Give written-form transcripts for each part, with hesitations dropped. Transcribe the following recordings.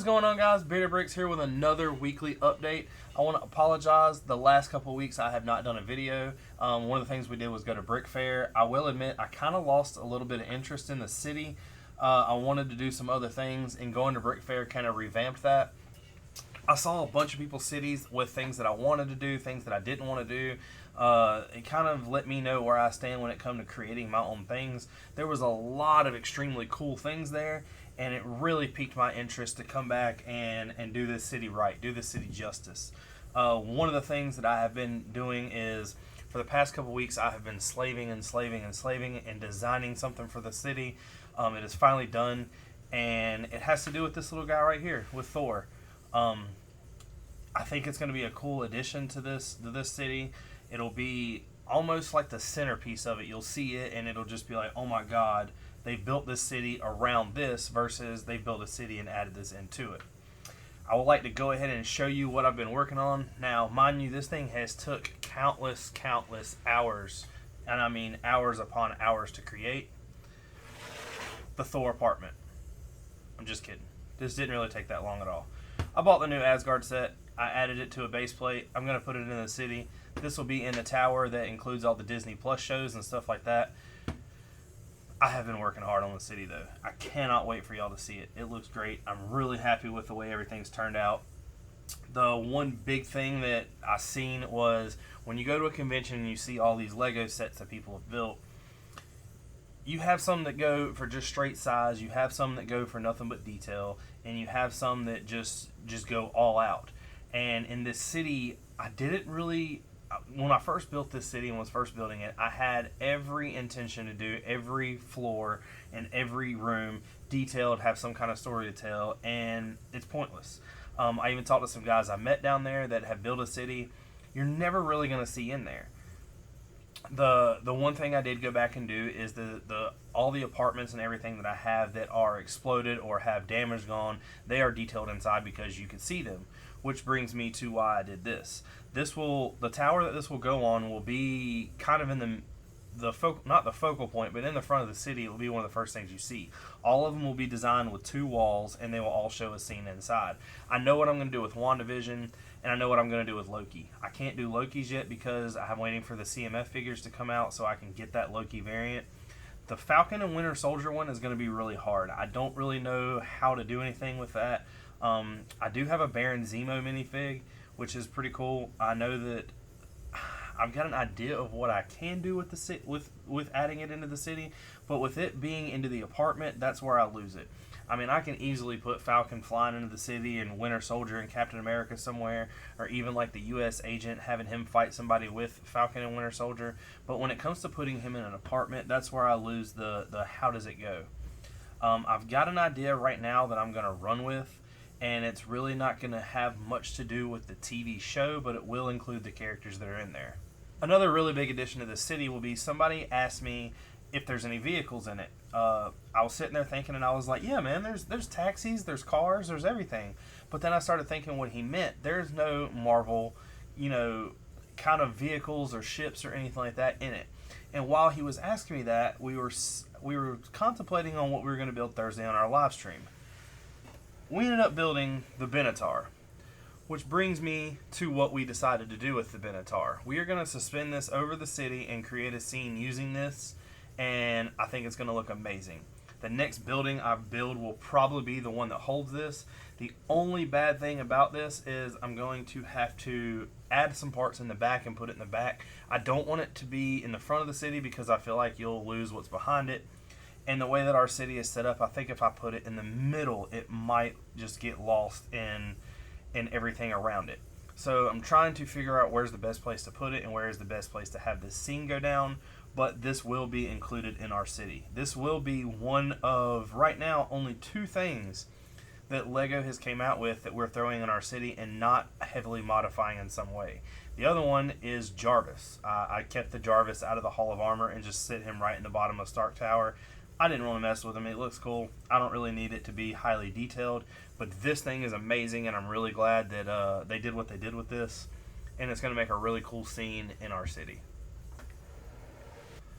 What's going on, guys? Brix here with another weekly update. I want to apologize. The last couple of weeks I have not done a video. One of the things we did was go to Brick Fair. I will admit I kind of lost a little bit of interest in the city. I wanted to do some other things, and going to Brick Fair kind of revamped that. I saw a bunch of people's cities with things that I wanted to do, things that I didn't want to do. It kind of let me know where I stand when it comes to creating my own things. There was a lot of extremely cool things there, and it really piqued my interest to come back and do this city right, do this city justice. One of the things that I have been doing is, for the past couple weeks, I have been slaving and designing something for the city. It is finally done, and it has to do with this little guy right here, with Thor. I think it's going to be a cool addition to this city. It'll be almost like the centerpiece of it. You'll see it, and it'll just be like, oh my God, they built this city around this versus they built a city and added this into it. I would like to go ahead and show you what I've been working on. Now, mind you, this thing has took countless hours, and I mean hours upon hours to create. The Thor apartment. I'm just kidding. This didn't really take that long at all. I bought the new Asgard set. I added it to a base plate. I'm going to put it in the city. This will be in the tower that includes all the Disney Plus shows and stuff like that. I have been working hard on the city, though. I cannot wait for y'all to see it. It looks great. I'm really happy with the way everything's turned out. The one big thing that I seen was when you go to a convention and you see all these Lego sets that people have built, you have some that go for just straight size, you have some that go for nothing but detail, and you have some that just go all out. And in this city, I didn't really, when I first built this city and was first building it, I had every intention to do every floor and every room detailed, have some kind of story to tell, and it's pointless. I even talked to some guys I met down there that have built a city. You're never really going to see in there. The one thing I did go back and do is all the apartments and everything that I have that are exploded or have damage gone, they are detailed inside because you can see them, which brings me to why I did this. The tower that this will go on will be kind of in not the focal point, but in the front of the city. It will be one of the first things you see. All of them will be designed with 2 walls, and they will all show a scene inside. I know what I'm going to do with WandaVision, and I know what I'm going to do with Loki. I can't do Loki's yet because I'm waiting for the CMF figures to come out so I can get that Loki variant. The Falcon and Winter Soldier one is going to be really hard. I don't really know how to do anything with that. I do have a Baron Zemo minifig, which is pretty cool. I know that I've got an idea of what I can do with with adding it into the city, but with it being into the apartment, that's where I lose it. I mean, I can easily put Falcon flying into the city and Winter Soldier and Captain America somewhere, or even like the U.S. agent, having him fight somebody with Falcon and Winter Soldier. But when it comes to putting him in an apartment, that's where I lose the how does it go. I've got an idea right now that I'm going to run with, and it's really not going to have much to do with the TV show, but it will include the characters that are in there. Another really big addition to the city will be, somebody asked me if there's any vehicles in it. I was sitting there thinking, and I was like, yeah, man, there's taxis, there's cars, there's everything. But then I started thinking what he meant. There's no Marvel, kind of vehicles or ships or anything like that in it. And while he was asking me that, we were contemplating on what we were going to build Thursday on our live stream. We ended up building the Benatar, which brings me to what we decided to do with the Benatar. We are going to suspend this over the city and create a scene using this, and I think it's going to look amazing. The next building I build will probably be the one that holds this. The only bad thing about this is I'm going to have to add some parts in the back and put it in the back. I don't want it to be in the front of the city because I feel like you'll lose what's behind it. And the way that our city is set up, I think if I put it in the middle, it might just get lost in everything around it. So I'm trying to figure out where's the best place to put it and where is the best place to have this scene go down. But this will be included in our city. This will be one of, right now, only 2 things that Lego has came out with that we're throwing in our city and not heavily modifying in some way. The other one is Jarvis. I kept the Jarvis out of the Hall of Armor and just sit him right in the bottom of Stark Tower. I didn't really mess with him. It looks cool. I don't really need it to be highly detailed, but this thing is amazing, and I'm really glad that they did what they did with this, and it's going to make a really cool scene in our city.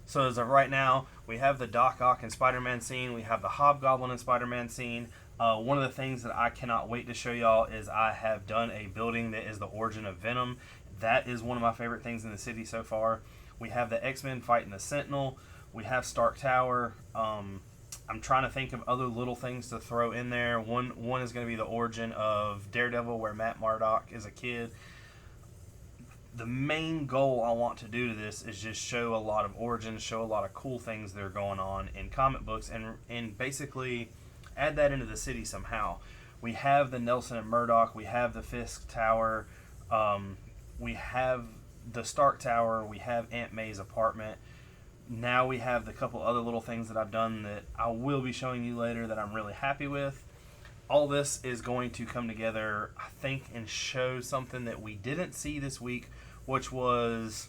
So as of right now, we have the Doc Ock and Spider-Man scene. We have the Hobgoblin and Spider-Man scene. One of the things that I cannot wait to show y'all is I have done a building that is the origin of Venom. That is one of my favorite things in the city so far. We have the X-Men fighting the Sentinel. We have Stark Tower. I'm trying to think of other little things to throw in there. One is going to be the origin of Daredevil, where Matt Murdock is a kid. The main goal I want to do to this is just show a lot of origins, show a lot of cool things that are going on in comic books, and basically add that into the city somehow. We have the Nelson and Murdoch, we have the Fisk Tower, we have the Stark Tower, we have Aunt May's apartment. Now we have the couple other little things that I've done that I will be showing you later that I'm really happy with. All this is going to come together, I think, and show something that we didn't see this week, which was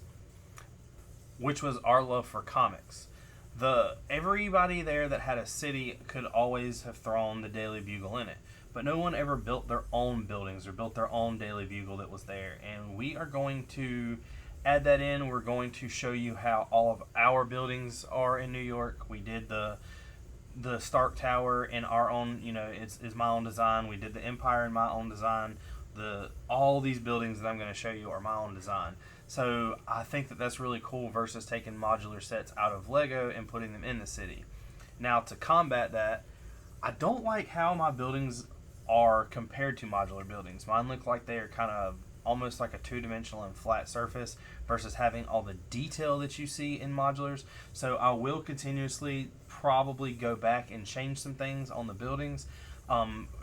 our love for comics. Everybody there that had a city could always have thrown the Daily Bugle in it, but no one ever built their own buildings or built their own Daily Bugle that was there, and we are going to add that in. We're going to show you how all of our buildings are in New York. We did the Stark Tower in our own, it's my own design. We did the Empire in my own design. All these buildings that I'm going to show you are my own design. So I think that that's really cool versus taking modular sets out of Lego and putting them in the city. Now, to combat that, I don't like how my buildings are compared to modular buildings. Mine look like they are kind of almost like a two-dimensional and flat surface versus having all the detail that you see in modulars. So I will continuously probably go back and change some things on the buildings,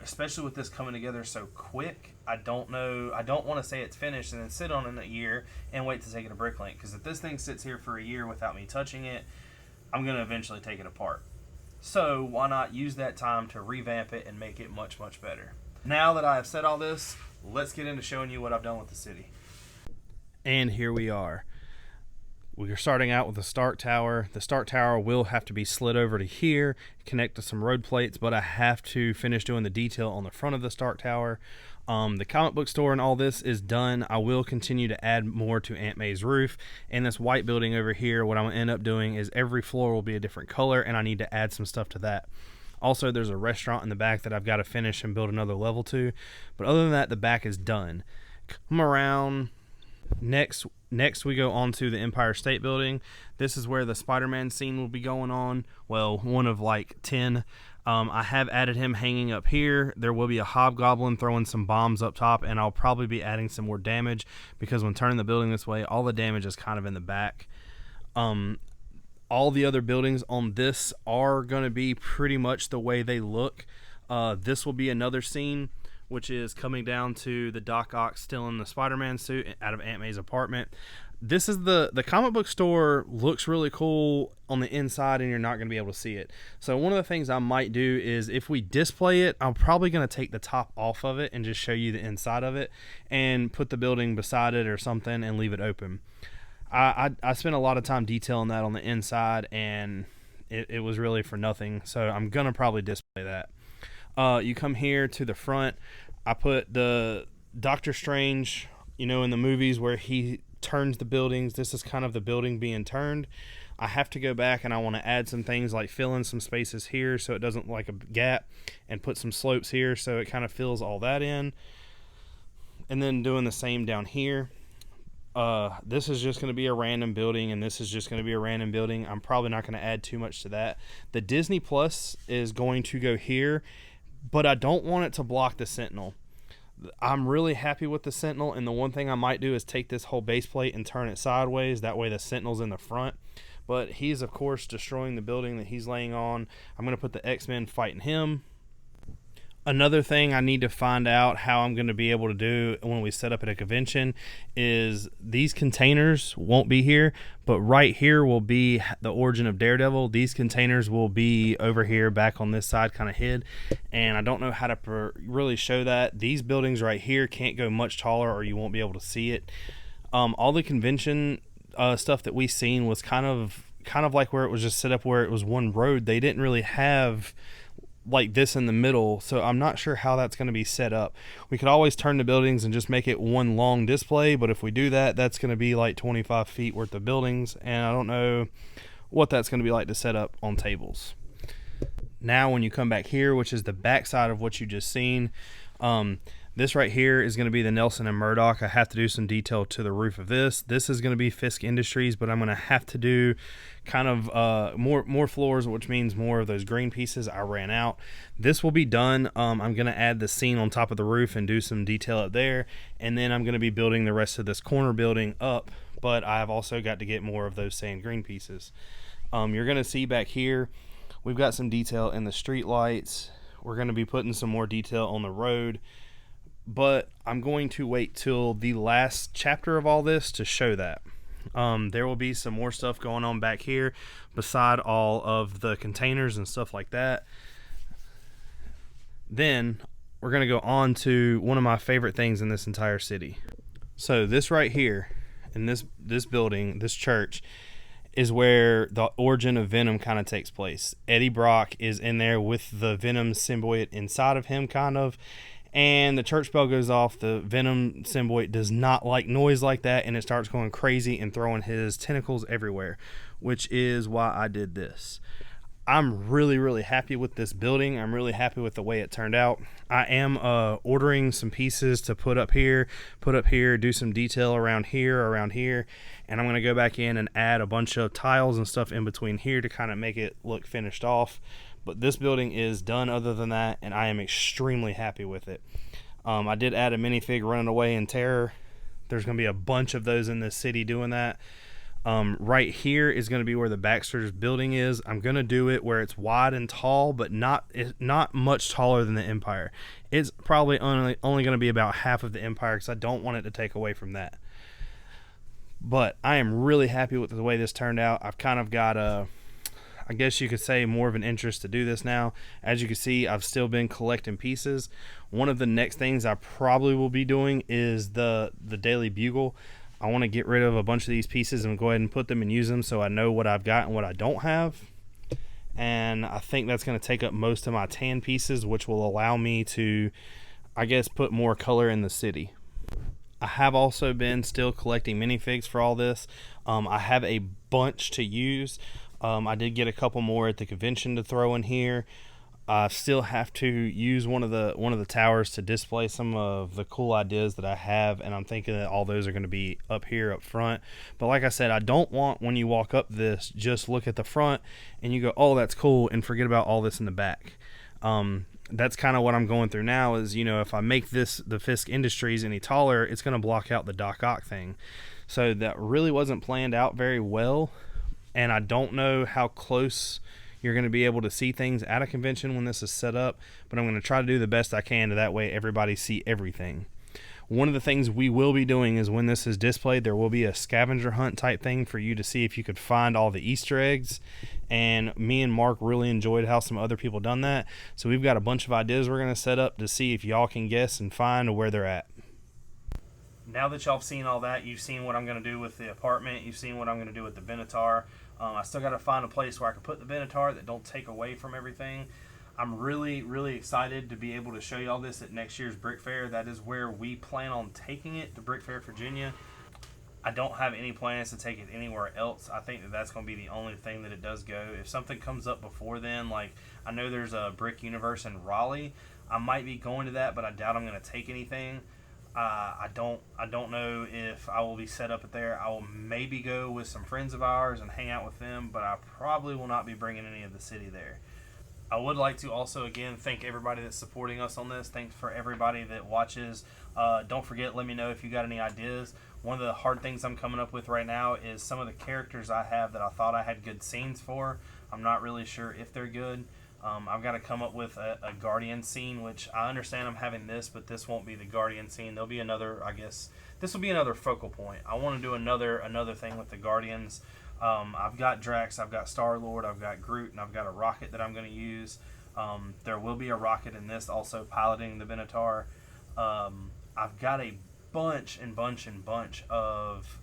especially with this coming together so quick. I don't want to say it's finished and then sit on it in a year and wait to take it to Bricklink, because if this thing sits here for a year without me touching it, I'm going to eventually take it apart. So why not use that time to revamp it and make it much, much better. Now that I have said all this, let's get into showing you what I've done with the city. And here we are. We are starting out with the Stark Tower. The Stark Tower will have to be slid over to here, connect to some road plates, but I have to finish doing the detail on the front of the Stark Tower. The comic book store and all this is done. I will continue to add more to Aunt May's roof. And this white building over here, what I'm going to end up doing is every floor will be a different color, and I need to add some stuff to that. Also, there's a restaurant in the back that I've got to finish and build another level to. But other than that, the back is done. Come around. Next we go on to the Empire State Building. This is where the Spider-Man scene will be going on. Well, one of like 10. I have added him hanging up here. There will be a hobgoblin throwing some bombs up top, and I'll probably be adding some more damage, because when turning the building this way, all the damage is kind of in the back. All the other buildings on this are going to be pretty much the way they look. This will be another scene, which is coming down to the Doc Ock still in the Spider-Man suit out of Aunt May's apartment. This is the comic book store. Looks really cool on the inside, and you're not going to be able to see it. So one of the things I might do is, if we display it, I'm probably going to take the top off of it and just show you the inside of it and put the building beside it or something and leave it open. I spent a lot of time detailing that on the inside, and it was really for nothing. So I'm going to probably display that. You come here to the front. I put the Doctor Strange, in the movies where he turns the buildings. This is kind of the building being turned. I have to go back and I want to add some things like fill in some spaces here so it doesn't look like a gap, and put some slopes here so it kind of fills all that in. And then doing the same down here. This is just going to be a random building, and this is just going to be a random building. I'm probably not going to add too much to that. The Disney Plus is going to go here, but I don't want it to block the Sentinel. I'm really happy with the Sentinel, and the one thing I might do is take this whole base plate and turn it sideways. That way the Sentinel's in the front. But he's, of course, destroying the building that he's laying on. I'm going to put the X-Men fighting him. Another thing I need to find out how I'm going to be able to do when we set up at a convention is these containers won't be here, but right here will be the origin of Daredevil. These containers will be over here back on this side, kind of hid, and I don't know how to really show that. These buildings right here can't go much taller or you won't be able to see it. All the convention stuff that we seen was kind of like where it was just set up where it was one road. They didn't really have like this in the middle, so I'm not sure how that's going to be set up. We could always turn the buildings and just make it one long display, but if we do that, that's going to be like 25 feet worth of buildings, and I don't know what that's going to be like to set up on tables. Now when you come back here, which is the back side of what you just seen, this right here is going to be the Nelson and Murdoch. I have to do some detail to the roof of this. This is going to be Fisk Industries, but I'm going to have to do kind of more floors, which means more of those green pieces. I ran out. This will be done. I'm going to add the scene on top of the roof and do some detail up there, and then I'm going to be building the rest of this corner building up, but I've also got to get more of those sand green pieces. You're going to see back here, we've got some detail in the street lights. We're going to be putting some more detail on the road, but I'm going to wait till the last chapter of all this to show that. There will be some more stuff going on back here beside all of the containers and stuff like that. Then we're going to go on to one of my favorite things in this entire city. So this right here in this building, this church, is where the origin of Venom kind of takes place. Eddie Brock is in there with the Venom symbiote inside of him, kind of, and the church bell goes off. The Venom symbiote does not like noise like that, and it starts going crazy and throwing his tentacles everywhere, which is why I did this. I'm really happy with this building. I'm really happy with the way it turned out. I am ordering some pieces to put up here, do some detail around here, and I'm going to go back in and add a bunch of tiles and stuff in between here to kind of make it look finished off. But this building is done other than that, and I am extremely happy with it. I did add a minifig running away in terror. There's going to be a bunch of those in this city doing that. Right here is going to be where the Baxter's building is. I'm going to do it where it's wide and tall, but not much taller than the Empire. It's probably only going to be about half of the Empire because I don't want it to take away from that. But I am really happy with the way this turned out. I've kind of got I guess you could say, more of an interest to do this now. As you can see, I've still been collecting pieces. One of the next things I probably will be doing is the Daily Bugle. I want to get rid of a bunch of these pieces and go ahead and put them and use them so I know what I've got and what I don't have. And I think that's going to take up most of my tan pieces, which will allow me to, I guess, put more color in the city. I have also been still collecting minifigs for all this. I have a bunch to use. I did get a couple more at the convention to throw in here. I still have to use one of the towers to display some of the cool ideas that I have, and I'm thinking that all those are going to be up here up front. But like I said, I don't want, when you walk up this, just look at the front and you go, oh, that's cool, and forget about all this in the back. That's kind of what I'm going through now is, you know, if I make this the Fisk Industries any taller, it's going to block out the Doc Ock thing. So that really wasn't planned out very well, and I don't know how close you're going to be able to see things at a convention when this is set up, but I'm going to try to do the best I can to that way everybody see everything. One of the things we will be doing is when this is displayed, there will be a scavenger hunt type thing for you to see if you could find all the Easter eggs. And me and Mark really enjoyed how some other people done that. So we've got a bunch of ideas we're going to set up to see if y'all can guess and find where they're at. Now that y'all have seen all that, you've seen what I'm going to do with the apartment, you've seen what I'm going to do with the Benatar. I still got to find a place where I can put the Benatar that don't take away from everything. I'm really excited to be able to show you all this at next year's Brick Fair. That is where we plan on taking it, to Brick Fair, Virginia. I don't have any plans to take it anywhere else. I think that that's going to be the only thing that it does go. If something comes up before then, like I know there's a Brick Universe in Raleigh, I might be going to that, but I doubt I'm going to take anything. I don't know if I will be set up there. I will maybe go with some friends of ours and hang out with them, but I probably will not be bringing any of the city there. I would like to also, again, thank everybody that's supporting us on this. Thanks for everybody that watches. Don't forget, let me know if you got any ideas. One of the hard things I'm coming up with right now is some of the characters I have that I thought I had good scenes for. I'm not really sure if they're good. I've got to come up with a Guardian scene, which I understand I'm having this, but this won't be the Guardian scene. There'll be another, I guess, this will be another focal point. I want to do another thing with the Guardians. I've got Drax, I've got Star-Lord, I've got Groot, and I've got a rocket that I'm going to use. There will be a rocket in this also piloting the Benatar. I've got a bunch of,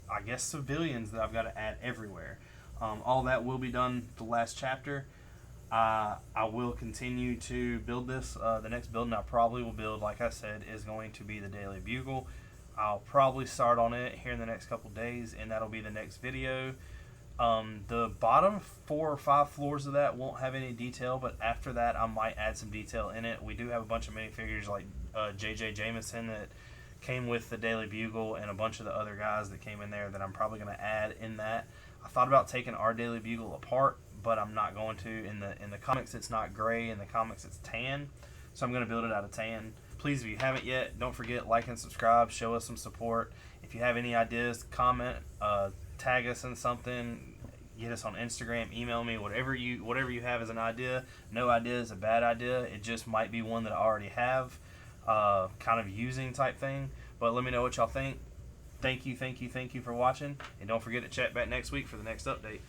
I guess, civilians that I've got to add everywhere. All that will be done the last chapter. I will continue to build this. The next building I probably will build, like I said, is going to be the Daily Bugle. I'll probably start on it here in the next couple days, and that'll be the next video. The bottom 4 or 5 floors of that won't have any detail, but after that I might add some detail in it. We do have a bunch of minifigures like J.J. Jameson that came with the Daily Bugle, and a bunch of the other guys that came in there that I'm probably going to add in that. I thought about taking our Daily Bugle apart, but I'm not going to. In the comics it's not gray, in the comics it's tan, so I'm going to build it out of tan. Please, if you haven't yet, don't forget, like and subscribe, show us some support. If you have any ideas, comment, tag us in something, get us on Instagram, email me, whatever you have as an idea. No idea is a bad idea. It just might be one that I already have, kind of using type thing. But let me know what y'all think. Thank you for watching, and don't forget to check back next week for the next update.